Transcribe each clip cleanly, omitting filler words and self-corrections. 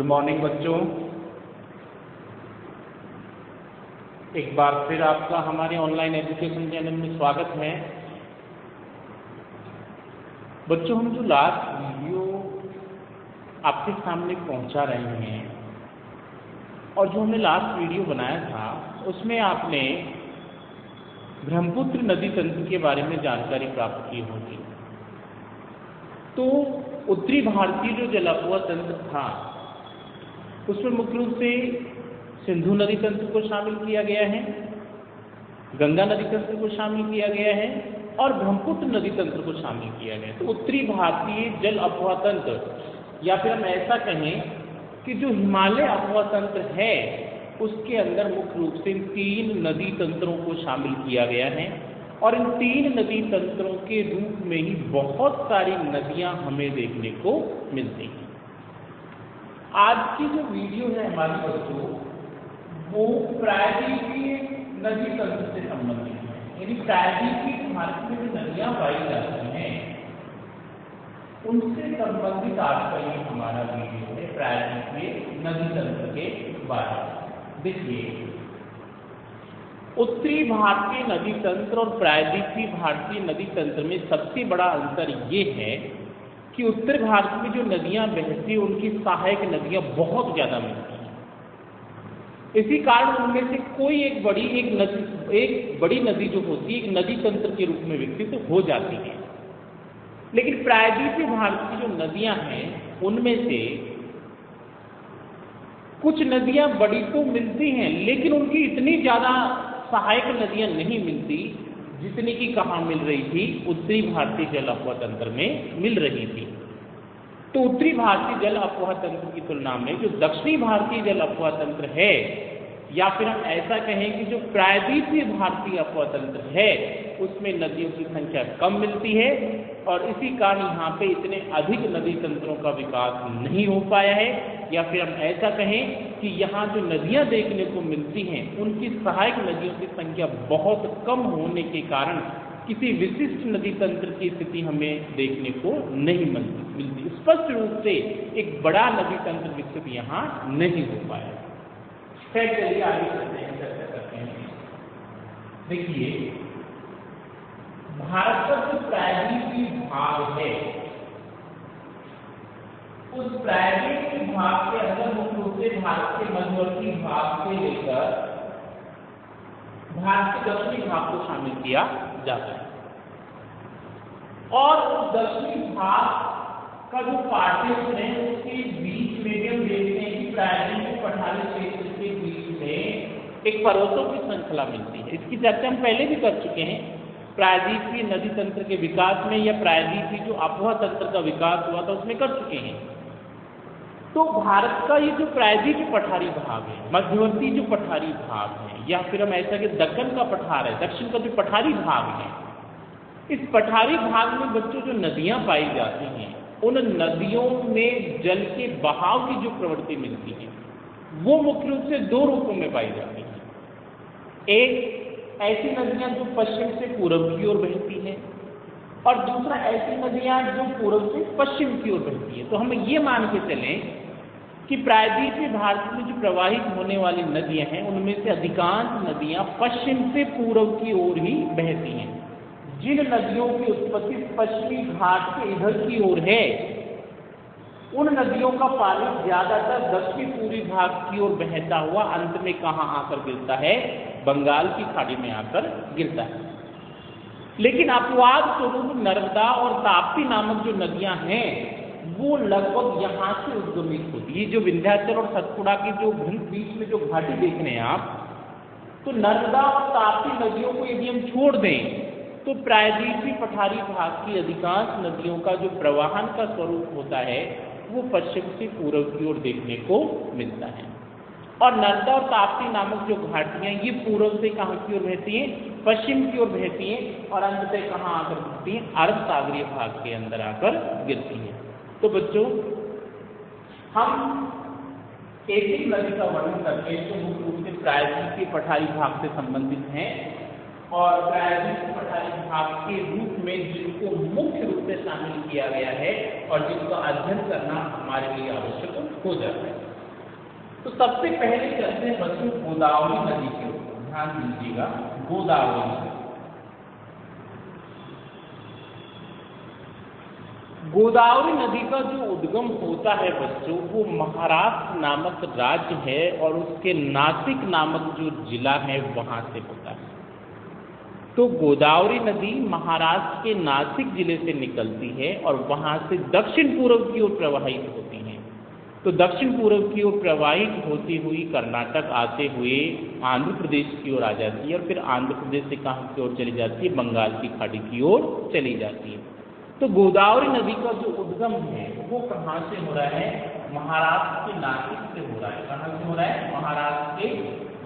Good morning बच्चों। एक बार फिर आपका हमारे ऑनलाइन एजुकेशन चैनल में स्वागत है। बच्चों, हम जो लास्ट वीडियो आपके सामने पहुंचा रहे हैं और जो हमने लास्ट वीडियो बनाया था उसमें आपने ब्रह्मपुत्र नदी तंत्र के बारे में जानकारी प्राप्त की होगी। तो उत्तरी भारतीय जो जलापुआ तंत्र था उसमें मुख्य रूप से सिंधु नदी तंत्र को शामिल किया गया है, गंगा नदी तंत्र को शामिल किया गया है और ब्रह्मपुत्र नदी तंत्र को शामिल किया गया है। तो उत्तरी भारतीय जल अफवाह तंत्र, या फिर हम ऐसा कहें कि जो हिमालय अफवाह तंत्र है उसके अंदर मुख्य रूप से इन 3 नदी तंत्रों को शामिल किया गया है और इन 3 नदी तंत्रों के रूप में ही बहुत सारी नदियां हमें देखने को मिलती हैं। आज की जो वीडियो है हमारी बच्चों, वो प्रायद्वीपीय नदी तंत्र से संबंधित है। यानी प्रायद्वीपीय भारत में जो नदियां पाई जाती हैं उनसे संबंधित आज का ये हमारा वीडियो है, प्रायद्वीपीय नदी तंत्र के बारे में। देखिए, उत्तरी भारतीय नदी तंत्र और प्रायद्वीपीय भारतीय नदी तंत्र में सबसे बड़ा अंतर ये है कि उत्तर भारत में जो नदियां बहती हैं उनकी सहायक नदियां बहुत ज्यादा मिलती हैं। इसी कारण उनमें से कोई एक बड़ी नदी जो होती है एक नदी तंत्र के रूप में विकसित हो जाती है। लेकिन प्रायद्वीपीय भारत की जो नदियां हैं उनमें से कुछ नदियां बड़ी तो मिलती हैं लेकिन उनकी इतनी ज्यादा सहायक नदियां नहीं मिलती जितनी की कहाँ मिल रही थी, उत्तरी भारतीय जल अफवाह तंत्र में मिल रही थी। तो उत्तरी भारतीय जल अफवाह तंत्र की तुलना में जो दक्षिणी भारतीय जल अफवाह तंत्र है, या फिर हम ऐसा कहें कि जो प्रायद्वीपीय भारतीय अफवाह तंत्र है, उसमें नदियों की संख्या कम मिलती है और इसी कारण यहाँ पे इतने अधिक नदी तंत्रों का विकास नहीं हो पाया है। या फिर हम ऐसा कहें कि यहाँ जो नदियाँ देखने को मिलती हैं उनकी सहायक नदियों की संख्या बहुत कम होने के कारण किसी विशिष्ट नदी तंत्र की स्थिति हमें देखने को नहीं मिलती। स्पष्ट रूप से एक बड़ा नदी तंत्र विकसित यहाँ नहीं हो पाया। फिर चलिए आगे चलते हैं, चर्चा करते हैं। देखिए, भारत का जो प्रायद्वीपीय भाग है उस प्रायद्वीपीय भाग के अंदर मुख्य रूप से भारत के मध्यवर्ती भाग से लेकर भारत के दक्षिणी भाग को शामिल किया जाता है और उस दक्षिणी भाग का जो पार्टीशन है उसके बीच में भी हम देखते हैं कि प्रायद्वीपीय पठारी क्षेत्र के बीच में एक पर्वतों की श्रृंखला मिलती है। इसकी चर्चा हम पहले भी कर चुके हैं। प्रायद्वीपीय नदी तंत्र के विकास में या प्रायद्वीपीय जो अफवाह तंत्र का विकास हुआ था उसमें कर चुके हैं। तो भारत का ये जो प्रायद्वीपीय पठारी भाग है, मध्यवर्ती जो पठारी भाग है, या फिर हम ऐसा कि दक्कन का पठार है, दक्षिण का जो पठारी भाग है, इस पठारी भाग में बच्चों जो नदियां पाई जाती हैं उन नदियों में जल के बहाव की जो प्रवृत्ति मिलती है वो मुख्य रूप से 2 रूपों में पाई जाती है। एक ऐसी नदियां जो पश्चिम से पूर्व की ओर बहती हैं और दूसरा ऐसी नदियां जो पूर्व से पश्चिम की ओर बहती है। तो हम ये मान के चलें कि प्रायद्वीपीय भारत में जो प्रवाहित होने वाली नदियां हैं उनमें से अधिकांश नदियां पश्चिम से पूर्व की ओर ही बहती हैं। जिन नदियों की उत्पत्ति पश्चिमी घाट के इधर की ओर है उन नदियों का पानी ज्यादातर दक्षिण पूर्वी भाग की ओर बहता हुआ अंत में कहाँ आकर गिरता है, बंगाल की खाड़ी में आकर गिरता है। लेकिन अपवाद स्वरूप नर्मदा और ताप्ती नामक जो नदियां हैं वो लगभग यहाँ से उद्गमित होती है। जो विंध्याचल और सतपुड़ा की जो बीच में जो घाटी देख रहे हैं आप, तो नर्मदा और ताप्ती नदियों को यदि हम छोड़ दें तो प्रायद्वीपीय पठारी भाग की अधिकांश नदियों का जो प्रवाहन का स्वरूप होता है वो पश्चिम से पूर्व की ओर देखने को मिलता है। और नर्मदा और ताप्ती नामक जो घाटियां ये पूर्व से कहाँ की ओर बहती हैं, पश्चिम की ओर बहती हैं और अंततः कहाँ आकर गिरती हैं, अरब सागरीय भाग के अंदर आकर गिरती हैं। तो बच्चों, हम एक नदी का वर्णन करते हैं जो मुख्य रूप से प्रायद्वीपीय पठारी भाग से संबंधित हैं और प्रायद्वीपीय पठारी भाग के रूप में जिनको मुख्य रूप से शामिल किया गया है और जिनका अध्ययन करना हमारे लिए आवश्यक हो जाता है। तो सबसे पहले चलते हैं बच्चों गोदावरी नदी के ऊपर, ध्यान दीजिएगा गोदावरी नदी। गोदावरी नदी का जो उद्गम होता है बच्चों वो महाराष्ट्र नामक राज्य है और उसके नासिक नामक जो जिला है वहां से होता है। तो गोदावरी नदी महाराष्ट्र के नासिक जिले से निकलती है और वहां से दक्षिण पूर्व की ओर प्रवाहित होती है। तो दक्षिण पूर्व की ओर प्रवाहित होती हुई कर्नाटक आते हुए आंध्र प्रदेश की ओर आ जाती है और फिर आंध्र प्रदेश से कहाँ की ओर चली जाती है, बंगाल की खाड़ी की ओर चली जाती है। तो गोदावरी नदी का जो उद्गम है वो कहाँ से हो रहा है, महाराष्ट्र के नासिक से हो रहा है। कहाँ से हो रहा है, महाराष्ट्र के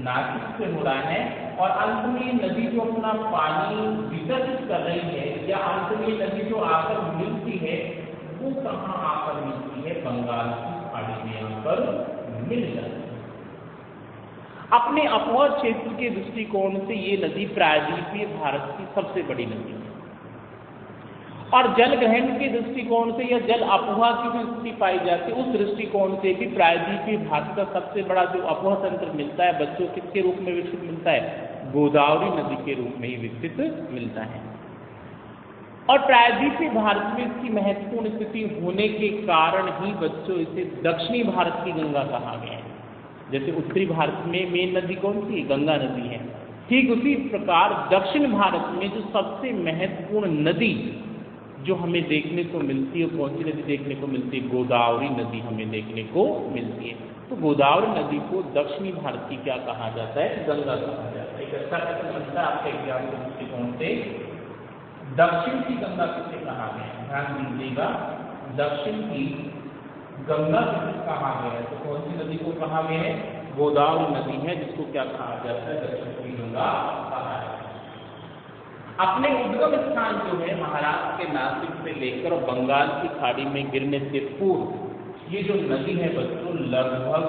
नासिक से हो रहा है। और अंत में नदी जो अपना पानी विसर्जित कर रही है या अंत में नदी जो आकर मिलती है वो कहाँ आकर मिलती है, बंगाल की खाड़ी में यहाँ पर मिल जाती है। अपने अपोह क्षेत्र के दृष्टिकोण से ये नदी प्रायद्वीपीय भारत की सबसे बड़ी नदी है और जल ग्रहण के दृष्टिकोण से या जल अपोह की जो स्थिति पाई जाती है उस दृष्टिकोण से भी प्रायद्वीपीय भारत का सबसे बड़ा जो अपोह तंत्र मिलता है बच्चों किसके रूप में विकसित मिलता है, गोदावरी नदी के रूप में ही विकसित मिलता है। और प्रायद्वीपीय भारत में इसकी महत्वपूर्ण स्थिति होने के कारण ही बच्चों इसे दक्षिणी भारत की गंगा कहा गया है। जैसे उत्तरी भारत में मेन नदी कौन सी, गंगा नदी है, ठीक उसी प्रकार दक्षिण भारत में जो सबसे महत्वपूर्ण नदी जो हमें देखने को मिलती है, कौन सी नदी देखने को मिलती है, गोदावरी नदी हमें देखने को मिलती है। तो गोदावरी नदी को दक्षिणी भारत की क्या कहा जाता है, गंगा कहा जाता है। एक अच्छा प्रश्न बनता है आपके एग्जाम के दृष्टिकोण से, दक्षिण की गंगा किसे कहा गया है, ध्यान दीजिएगा दक्षिण की गंगा किसे कहा गया है। तो कौन सी नदी को कहा गया है, गोदावरी नदी है जिसको क्या कहा जाता है, दक्षिण की गंगा कहा जाता है। अपने उद्गम स्थान जो है महाराष्ट्र के नासिक से लेकर और बंगाल की खाड़ी में गिरने से पूर्व ये जो नदी है बच्चों लगभग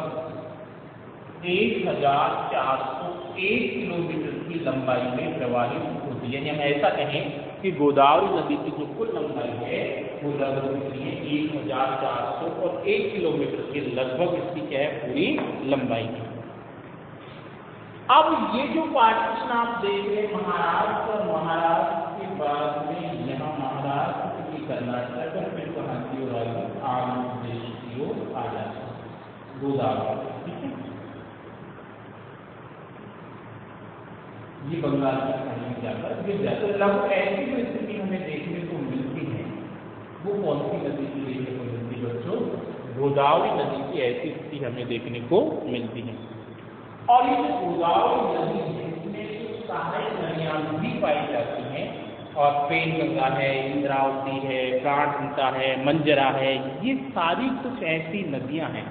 1401 किलोमीटर की लंबाई में प्रवाहित होती है। हम ऐसा कहें कि गोदावरी नदी की जो कुल लंबाई है वो लगभग 1401 किलोमीटर के लगभग इसकी क्या है, पूरी लंबाई है। अब ये जो पार्टीशन आप देख रहे हैं महाराष्ट्र और महाराष्ट्र के बाद में यहाँ महाराष्ट्र की कर्नाटक और फिर कहाँ की ओर आगे आंध्र प्रदेश की ओर आ जाता है गोदावरी, ठीक है। ये बंगाल की खाड़ी में जाकर गिर जाता है। लगभग ऐसी जो स्थिति हमें देखने को मिलती है वो कौन सी नदी की देखने को मिलती है बच्चों, गोदावरी नदी की ऐसी स्थिति हमें देखने को मिलती है। और ये जो गोदावरी नदी है इसमें कुछ सहायक नदियां भी पाई जाती हैं और पेनगंगा है, इंद्रावती है, प्राणहिता है, मंजरा है, ये सारी कुछ ऐसी नदियां हैं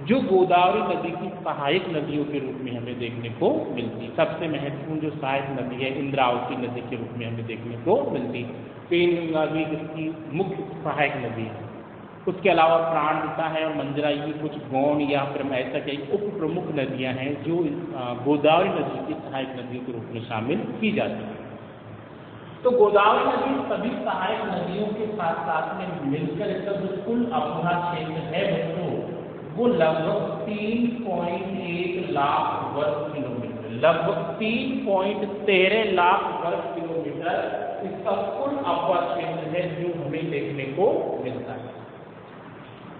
जो गोदावरी नदी की सहायक नदियों के रूप में हमें देखने को मिलती है। सबसे महत्वपूर्ण जो सहायक नदी है इंद्रावती नदी के रूप में हमें देखने को मिलती है। पेनगंगा भी इसकी मुख्य सहायक नदी है। उसके अलावा प्राणहिता है और मंजरा, ये कुछ गौण या फिर ऐसा कई उप प्रमुख नदियां हैं जो गोदावरी नदी की सहायक नदियों के रूप में शामिल की जाती हैं। तो गोदावरी नदी सभी सहायक नदियों के साथ साथ में मिलकर इसका जो कुल अपोह क्षेत्र है बच्चों वो लगभग 3.1 लाख वर्ग किलोमीटर, लगभग 3.13 लाख वर्ग किलोमीटर इसका कुल अपोह क्षेत्र है जो हमें देखने को मिलता है।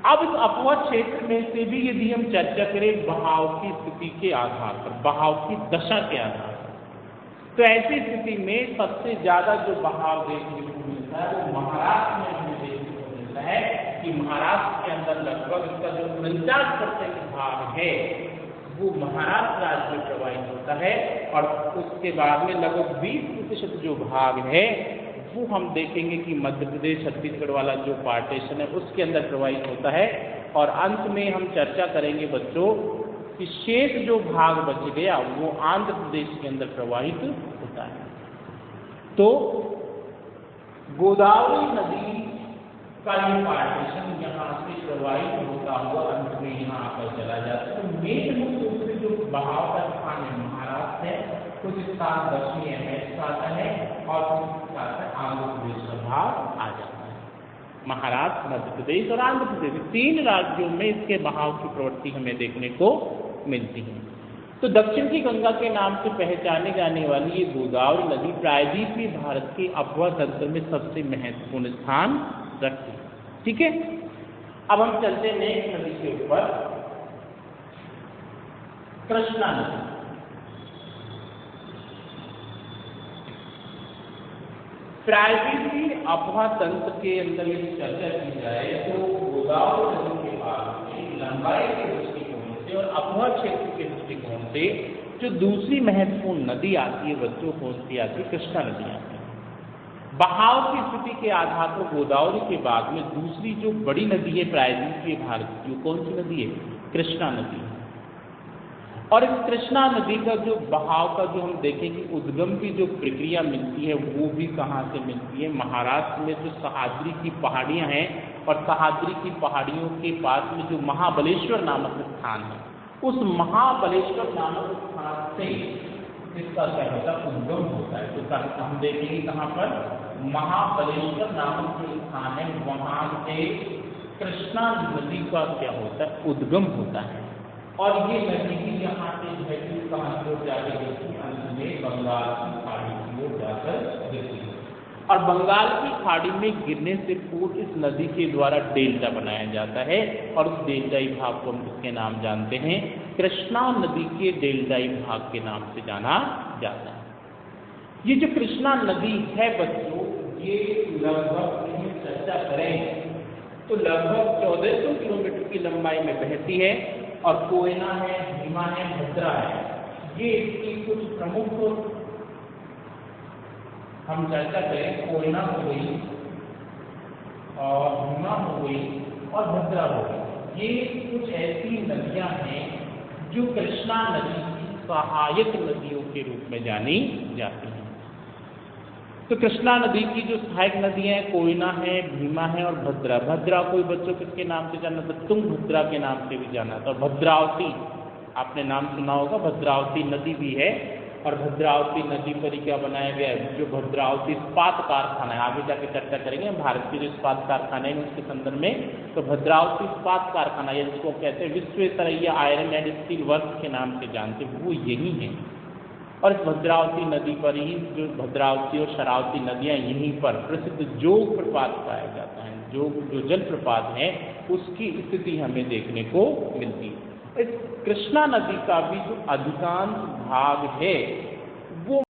अब इस अपोह क्षेत्र में से भी यदि हम चर्चा करें बहाव की स्थिति के आधार पर, बहाव की दशा के आधार पर, तो ऐसी स्थिति में सबसे ज्यादा जो बहाव देखने को मिलता है वो महाराष्ट्र में हमें देखने को मिलता है कि महाराष्ट्र के अंदर लगभग इसका जो 49% भाग है वो महाराष्ट्र राज्य में प्रवाहित होता है और उसके बाद में लगभग 20% जो भाग है वो हम देखेंगे कि मध्य प्रदेश छत्तीसगढ़ वाला जो पार्टीशन है उसके अंदर प्रवाहित होता है। और अंत में हम चर्चा करेंगे बच्चों कि शेष जो भाग बच गया वो आंध्र प्रदेश के अंदर प्रवाहित होता है। तो गोदावरी नदी का ये पार्टीशन यहाँ से प्रवाहित होता हुआ अंत में यहाँ आकर चला जाता है। तो मेन मुख्य रूप से जो बहाव का स्थान है महाराष्ट्र है, कुछ स्थान दक्षिणी एमएच का आता है और कुछ स्थान आंध्र प्रदेश का भाग आ जाता है। महाराष्ट्र, मध्य प्रदेश और आंध्र प्रदेश, 3 राज्यों में इसके बहाव की प्रवृत्ति हमें देखने को मिलती है। तो दक्षिण की गंगा के नाम से पहचाने जाने वाली ये गोदावरी नदी प्रायद्वीपीय भारत के अफवाह तंत्र में सबसे महत्वपूर्ण स्थान रखती है। ठीक है, अब हम चलते हैं नेक्स्ट नदी के ऊपर, कृष्णा नदी। प्रायद्वीपीय अफवाह तंत्र के अंदर यदि चर्चा की जाए तो गोदावरी नदी के बाद में लंबाई के दृष्टिकोण से और अफवाह क्षेत्र के दृष्टिकोण से जो दूसरी महत्वपूर्ण नदी आती है बच्चों, कौन सी आती है? कृष्णा नदी आती है। बहाव की स्थिति के आधार पर गोदावरी के बाद में दूसरी जो बड़ी नदी है प्रायद्वीपीय भारत की, वो कौन सी नदी है? कृष्णा नदी। और इस कृष्णा नदी का जो बहाव का जो हम देखें कि उद्गम की जो प्रक्रिया मिलती है वो भी कहाँ से मिलती है? महाराष्ट्र में जो सह्याद्री की पहाड़ियाँ हैं और सह्याद्री की पहाड़ियों के पास में जो महाबलेश्वर नामक स्थान है, उस महाबलेश्वर नामक स्थान से इसका क्या होता है? उद्गम होता है। तो हम देखेंगे कहाँ पर? महाबलेश्वर नामक जो स्थान है वहाँ से कृष्णा नदी का क्या होता है? उद्गम होता है। और ये नदी भी यहाँ से जो कहाँ की ओर जाकर गिरती है? अंत में बंगाल की खाड़ी की ओर जाकर गिरती है। और बंगाल की खाड़ी में गिरने से पूर्व इस नदी के द्वारा डेल्टा बनाया जाता है और उस डेल्टाई भाग को हम किसके नाम जानते हैं? कृष्णा नदी के डेल्टाई भाग के नाम से जाना जाता है। ये जो कृष्णा नदी है बच्चों, ये लगभग चर्चा करें तो लगभग 1400 किलोमीटर की लंबाई में बहती है और कोयना है, भीमा है, भद्रा है, ये इसकी कुछ प्रमुख हम चर्चा करें। कोयना हो गई और भीमा हो गई और भद्रा हो गई, ये कुछ ऐसी नदियां हैं जो कृष्णा नदी की सहायक नदियों के रूप में जानी जाती हैं। तो कृष्णा नदी की जो सहायक नदियां हैं कोयना है, भीमा है और भद्रा। भद्रा कोई बच्चों किसके नाम से जाना था? तुंगभद्रा के नाम से भी जाना था। भद्रावती आपने नाम सुना होगा, भद्रावती नदी भी है। और भद्रावती नदी पर ही क्या बनाया गया है? जो भद्रावती इस्पात कारखाना है, आगे जाके चर्चा करेंगे भारत के जो इस्पात कारखाने हैं उसके संदर्भ में। तो भद्रावती इस्पात कारखाना या जिसको कहते हैं Visvesvaraya iron and steel works के नाम से जानते हैं, वो यही है। और इस भद्रावती नदी पर ही जो भद्रावती और शरावती नदियाँ, यहीं पर प्रसिद्ध जोग प्रपात पाया जाता है। जो जलप्रपात है उसकी स्थिति हमें देखने को मिलती है। इस कृष्णा नदी का भी जो अधिकांश भाग है वो